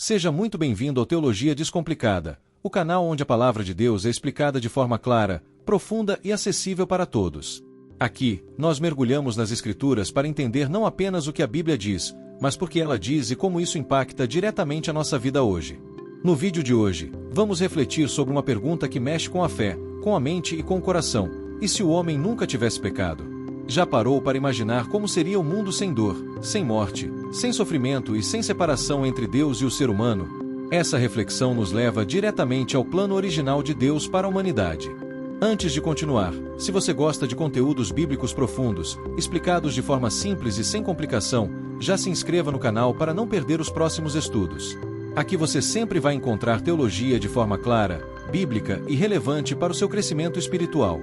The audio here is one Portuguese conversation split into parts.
Seja muito bem-vindo ao Teologia Descomplicada, o canal onde a palavra de Deus é explicada de forma clara, profunda e acessível para todos. Aqui, nós mergulhamos nas Escrituras para entender não apenas o que a Bíblia diz, mas por que ela diz e como isso impacta diretamente a nossa vida hoje. No vídeo de hoje, vamos refletir sobre uma pergunta que mexe com a fé, com a mente e com o coração: e se o homem nunca tivesse pecado? Já parou para imaginar como seria o mundo sem dor, sem morte, sem sofrimento e sem separação entre Deus e o ser humano? Essa reflexão nos leva diretamente ao plano original de Deus para a humanidade. Antes de continuar, se você gosta de conteúdos bíblicos profundos, explicados de forma simples e sem complicação, já se inscreva no canal para não perder os próximos estudos. Aqui você sempre vai encontrar teologia de forma clara, bíblica e relevante para o seu crescimento espiritual.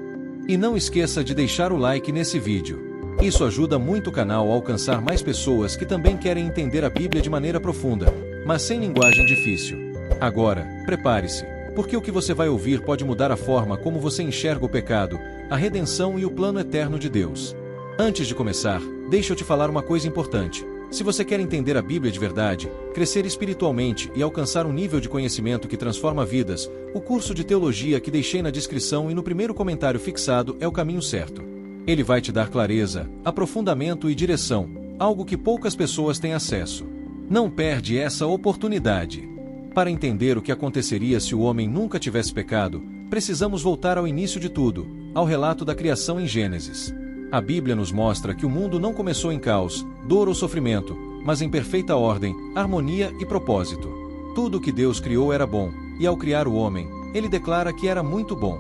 E não esqueça de deixar o like nesse vídeo. Isso ajuda muito o canal a alcançar mais pessoas que também querem entender a Bíblia de maneira profunda, mas sem linguagem difícil. Agora, prepare-se, porque o que você vai ouvir pode mudar a forma como você enxerga o pecado, a redenção e o plano eterno de Deus. Antes de começar, deixa eu te falar uma coisa importante. Se você quer entender a Bíblia de verdade, crescer espiritualmente e alcançar um nível de conhecimento que transforma vidas, o curso de teologia que deixei na descrição e no primeiro comentário fixado é o caminho certo. Ele vai te dar clareza, aprofundamento e direção, algo que poucas pessoas têm acesso. Não perde essa oportunidade. Para entender o que aconteceria se o homem nunca tivesse pecado, precisamos voltar ao início de tudo, ao relato da criação em Gênesis. A Bíblia nos mostra que o mundo não começou em caos, dor ou sofrimento, mas em perfeita ordem, harmonia e propósito. Tudo o que Deus criou era bom, e ao criar o homem, ele declara que era muito bom.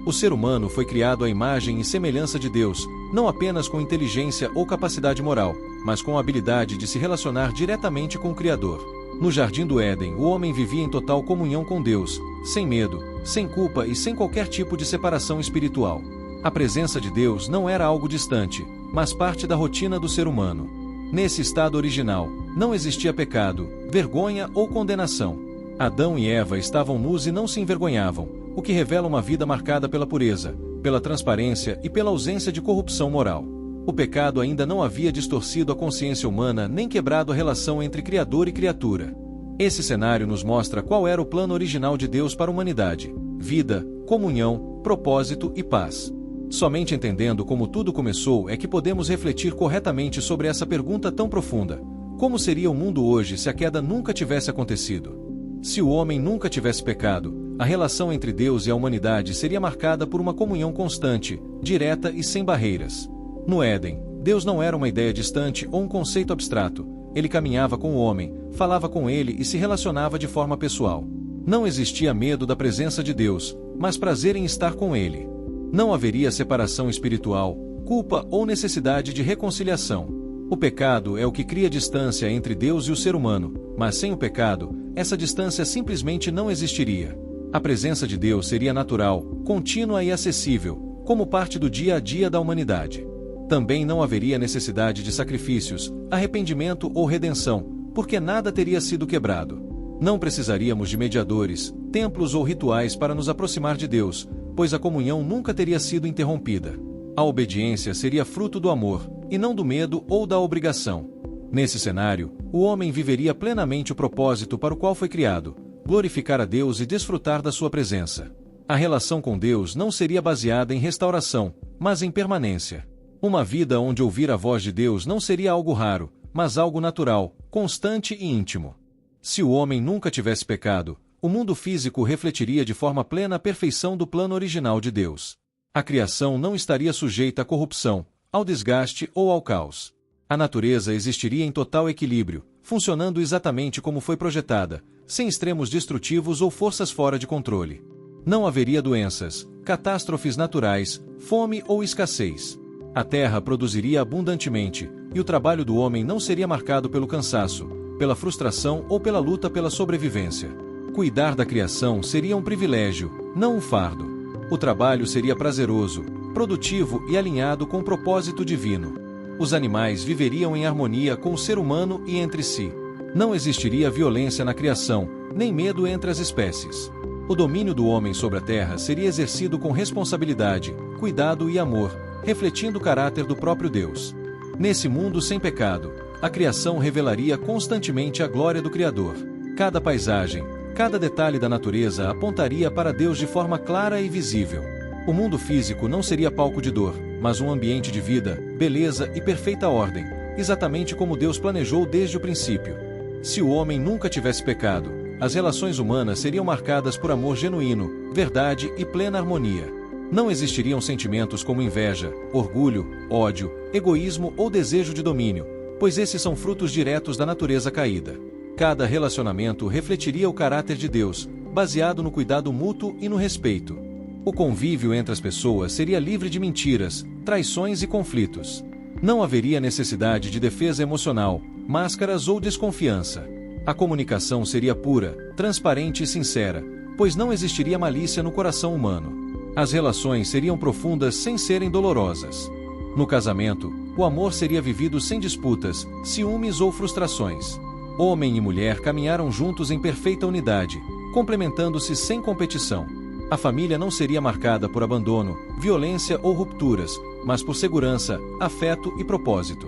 O ser humano foi criado à imagem e semelhança de Deus, não apenas com inteligência ou capacidade moral, mas com a habilidade de se relacionar diretamente com o Criador. No Jardim do Éden, o homem vivia em total comunhão com Deus, sem medo, sem culpa e sem qualquer tipo de separação espiritual. A presença de Deus não era algo distante, mas parte da rotina do ser humano. Nesse estado original, não existia pecado, vergonha ou condenação. Adão e Eva estavam nus e não se envergonhavam, o que revela uma vida marcada pela pureza, pela transparência e pela ausência de corrupção moral. O pecado ainda não havia distorcido a consciência humana nem quebrado a relação entre Criador e criatura. Esse cenário nos mostra qual era o plano original de Deus para a humanidade: vida, comunhão, propósito e paz. Somente entendendo como tudo começou é que podemos refletir corretamente sobre essa pergunta tão profunda: como seria o mundo hoje se a queda nunca tivesse acontecido? Se o homem nunca tivesse pecado, a relação entre Deus e a humanidade seria marcada por uma comunhão constante, direta e sem barreiras. No Éden, Deus não era uma ideia distante ou um conceito abstrato. Ele caminhava com o homem, falava com ele e se relacionava de forma pessoal. Não existia medo da presença de Deus, mas prazer em estar com ele. Não haveria separação espiritual, culpa ou necessidade de reconciliação. O pecado é o que cria distância entre Deus e o ser humano, mas sem o pecado, essa distância simplesmente não existiria. A presença de Deus seria natural, contínua e acessível, como parte do dia a dia da humanidade. Também não haveria necessidade de sacrifícios, arrependimento ou redenção, porque nada teria sido quebrado. Não precisaríamos de mediadores, templos ou rituais para nos aproximar de Deus, pois a comunhão nunca teria sido interrompida. A obediência seria fruto do amor, e não do medo ou da obrigação. Nesse cenário, o homem viveria plenamente o propósito para o qual foi criado: glorificar a Deus e desfrutar da sua presença. A relação com Deus não seria baseada em restauração, mas em permanência. Uma vida onde ouvir a voz de Deus não seria algo raro, mas algo natural, constante e íntimo. Se o homem nunca tivesse pecado, o mundo físico refletiria de forma plena a perfeição do plano original de Deus. A criação não estaria sujeita à corrupção, ao desgaste ou ao caos. A natureza existiria em total equilíbrio, funcionando exatamente como foi projetada, sem extremos destrutivos ou forças fora de controle. Não haveria doenças, catástrofes naturais, fome ou escassez. A terra produziria abundantemente, e o trabalho do homem não seria marcado pelo cansaço, pela frustração ou pela luta pela sobrevivência. Cuidar da criação seria um privilégio, não um fardo. O trabalho seria prazeroso, produtivo e alinhado com o propósito divino. Os animais viveriam em harmonia com o ser humano e entre si. Não existiria violência na criação, nem medo entre as espécies. O domínio do homem sobre a terra seria exercido com responsabilidade, cuidado e amor, refletindo o caráter do próprio Deus. Nesse mundo sem pecado, a criação revelaria constantemente a glória do Criador. Cada paisagem, cada detalhe da natureza apontaria para Deus de forma clara e visível. O mundo físico não seria palco de dor, mas um ambiente de vida, beleza e perfeita ordem, exatamente como Deus planejou desde o princípio. Se o homem nunca tivesse pecado, as relações humanas seriam marcadas por amor genuíno, verdade e plena harmonia. Não existiriam sentimentos como inveja, orgulho, ódio, egoísmo ou desejo de domínio, pois esses são frutos diretos da natureza caída. Cada relacionamento refletiria o caráter de Deus, baseado no cuidado mútuo e no respeito. O convívio entre as pessoas seria livre de mentiras, traições e conflitos. Não haveria necessidade de defesa emocional, máscaras ou desconfiança. A comunicação seria pura, transparente e sincera, pois não existiria malícia no coração humano. As relações seriam profundas sem serem dolorosas. No casamento, o amor seria vivido sem disputas, ciúmes ou frustrações. Homem e mulher caminharam juntos em perfeita unidade, complementando-se sem competição. A família não seria marcada por abandono, violência ou rupturas, mas por segurança, afeto e propósito.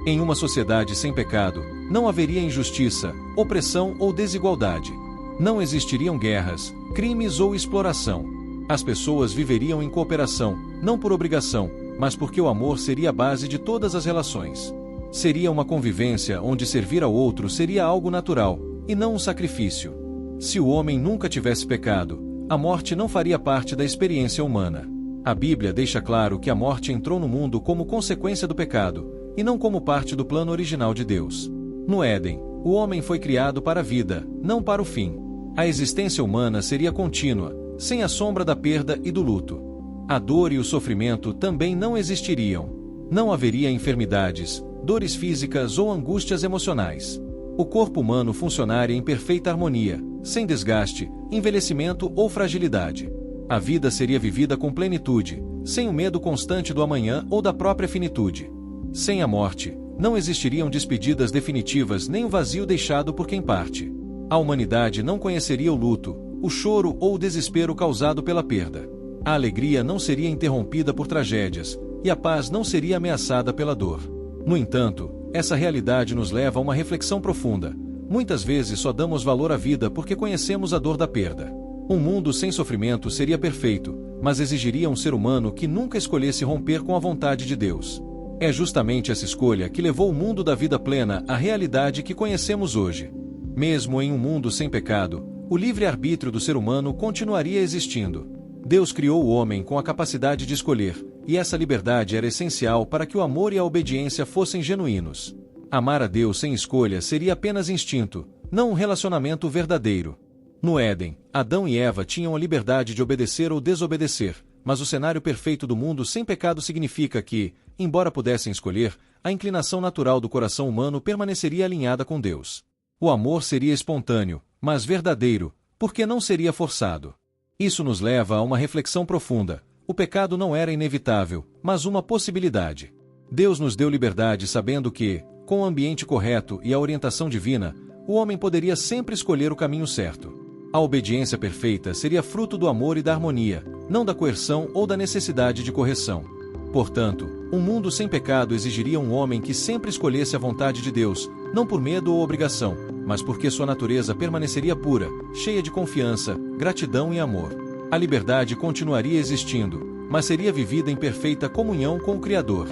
Em uma sociedade sem pecado, não haveria injustiça, opressão ou desigualdade. Não existiriam guerras, crimes ou exploração. As pessoas viveriam em cooperação, não por obrigação, mas porque o amor seria a base de todas as relações. Seria uma convivência onde servir ao outro seria algo natural, e não um sacrifício. Se o homem nunca tivesse pecado, a morte não faria parte da experiência humana. A Bíblia deixa claro que a morte entrou no mundo como consequência do pecado, e não como parte do plano original de Deus. No Éden, o homem foi criado para a vida, não para o fim. A existência humana seria contínua, sem a sombra da perda e do luto. A dor e o sofrimento também não existiriam. Não haveria enfermidades, dores físicas ou angústias emocionais. O corpo humano funcionaria em perfeita harmonia, sem desgaste, envelhecimento ou fragilidade. A vida seria vivida com plenitude, sem o medo constante do amanhã ou da própria finitude. Sem a morte, não existiriam despedidas definitivas nem o vazio deixado por quem parte. A humanidade não conheceria o luto, o choro ou o desespero causado pela perda. A alegria não seria interrompida por tragédias, e a paz não seria ameaçada pela dor. No entanto, essa realidade nos leva a uma reflexão profunda. Muitas vezes só damos valor à vida porque conhecemos a dor da perda. Um mundo sem sofrimento seria perfeito, mas exigiria um ser humano que nunca escolhesse romper com a vontade de Deus. É justamente essa escolha que levou o mundo da vida plena à realidade que conhecemos hoje. Mesmo em um mundo sem pecado, o livre-arbítrio do ser humano continuaria existindo. Deus criou o homem com a capacidade de escolher, e essa liberdade era essencial para que o amor e a obediência fossem genuínos. Amar a Deus sem escolha seria apenas instinto, não um relacionamento verdadeiro. No Éden, Adão e Eva tinham a liberdade de obedecer ou desobedecer, mas o cenário perfeito do mundo sem pecado significa que, embora pudessem escolher, a inclinação natural do coração humano permaneceria alinhada com Deus. O amor seria espontâneo, mas verdadeiro, porque não seria forçado. Isso nos leva a uma reflexão profunda. O pecado não era inevitável, mas uma possibilidade. Deus nos deu liberdade sabendo que, com o ambiente correto e a orientação divina, o homem poderia sempre escolher o caminho certo. A obediência perfeita seria fruto do amor e da harmonia, não da coerção ou da necessidade de correção. Portanto, um mundo sem pecado exigiria um homem que sempre escolhesse a vontade de Deus, não por medo ou obrigação, mas porque sua natureza permaneceria pura, cheia de confiança, gratidão e amor. A liberdade continuaria existindo, mas seria vivida em perfeita comunhão com o Criador.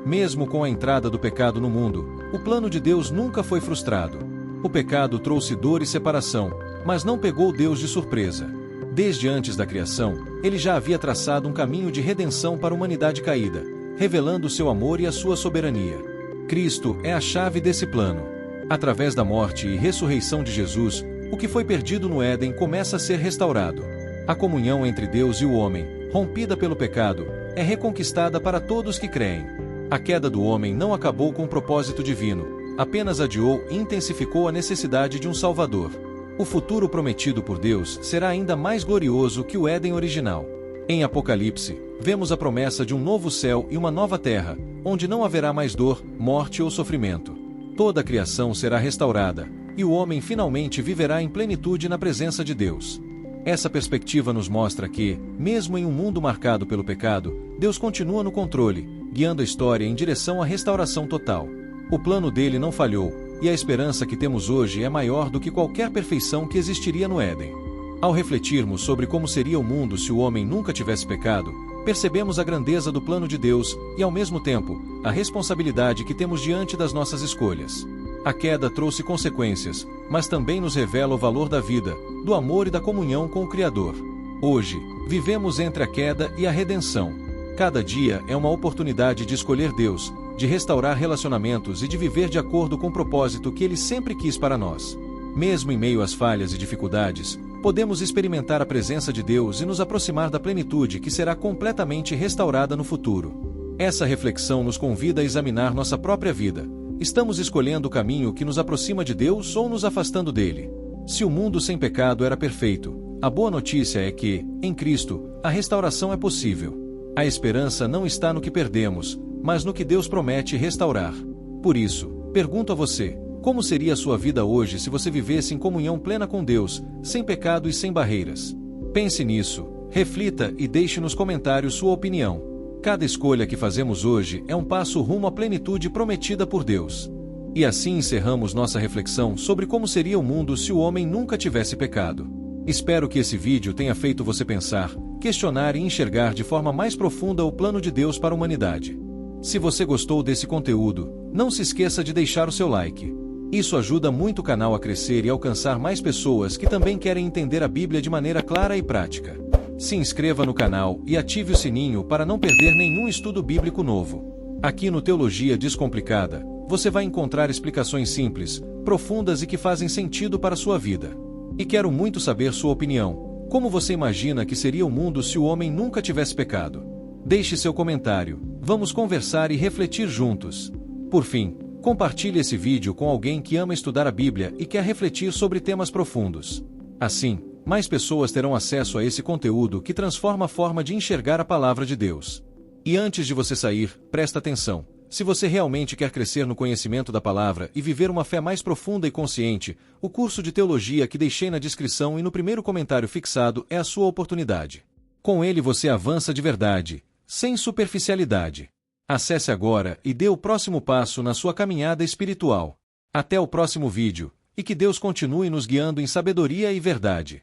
Mesmo com a entrada do pecado no mundo, o plano de Deus nunca foi frustrado. O pecado trouxe dor e separação, mas não pegou Deus de surpresa. Desde antes da criação, ele já havia traçado um caminho de redenção para a humanidade caída, revelando seu amor e a sua soberania. Cristo é a chave desse plano. Através da morte e ressurreição de Jesus, o que foi perdido no Éden começa a ser restaurado. A comunhão entre Deus e o homem, rompida pelo pecado, é reconquistada para todos que creem. A queda do homem não acabou com o propósito divino, apenas adiou e intensificou a necessidade de um Salvador. O futuro prometido por Deus será ainda mais glorioso que o Éden original. Em Apocalipse, vemos a promessa de um novo céu e uma nova terra, onde não haverá mais dor, morte ou sofrimento. Toda a criação será restaurada, e o homem finalmente viverá em plenitude na presença de Deus. Essa perspectiva nos mostra que, mesmo em um mundo marcado pelo pecado, Deus continua no controle, guiando a história em direção à restauração total. O plano dele não falhou, e a esperança que temos hoje é maior do que qualquer perfeição que existiria no Éden. Ao refletirmos sobre como seria o mundo se o homem nunca tivesse pecado, percebemos a grandeza do plano de Deus e, ao mesmo tempo, a responsabilidade que temos diante das nossas escolhas. A queda trouxe consequências, mas também nos revela o valor da vida, do amor e da comunhão com o Criador. Hoje, vivemos entre a queda e a redenção. Cada dia é uma oportunidade de escolher Deus, de restaurar relacionamentos e de viver de acordo com o propósito que Ele sempre quis para nós. Mesmo em meio às falhas e dificuldades, podemos experimentar a presença de Deus e nos aproximar da plenitude que será completamente restaurada no futuro. Essa reflexão nos convida a examinar nossa própria vida. Estamos escolhendo o caminho que nos aproxima de Deus ou nos afastando dele? Se o mundo sem pecado era perfeito, a boa notícia é que, em Cristo, a restauração é possível. A esperança não está no que perdemos, mas no que Deus promete restaurar. Por isso, pergunto a você: como seria a sua vida hoje se você vivesse em comunhão plena com Deus, sem pecado e sem barreiras? Pense nisso, reflita e deixe nos comentários sua opinião. Cada escolha que fazemos hoje é um passo rumo à plenitude prometida por Deus. E assim encerramos nossa reflexão sobre como seria o mundo se o homem nunca tivesse pecado. Espero que esse vídeo tenha feito você pensar, questionar e enxergar de forma mais profunda o plano de Deus para a humanidade. Se você gostou desse conteúdo, não se esqueça de deixar o seu like. Isso ajuda muito o canal a crescer e alcançar mais pessoas que também querem entender a Bíblia de maneira clara e prática. Se inscreva no canal e ative o sininho para não perder nenhum estudo bíblico novo. Aqui no Teologia Descomplicada, você vai encontrar explicações simples, profundas e que fazem sentido para a sua vida. E quero muito saber sua opinião. Como você imagina que seria o mundo se o homem nunca tivesse pecado? Deixe seu comentário, vamos conversar e refletir juntos. Por fim, compartilhe esse vídeo com alguém que ama estudar a Bíblia e quer refletir sobre temas profundos. Assim, mais pessoas terão acesso a esse conteúdo que transforma a forma de enxergar a palavra de Deus. E antes de você sair, presta atenção. Se você realmente quer crescer no conhecimento da palavra e viver uma fé mais profunda e consciente, o curso de teologia que deixei na descrição e no primeiro comentário fixado é a sua oportunidade. Com ele você avança de verdade, sem superficialidade. Acesse agora e dê o próximo passo na sua caminhada espiritual. Até o próximo vídeo, e que Deus continue nos guiando em sabedoria e verdade.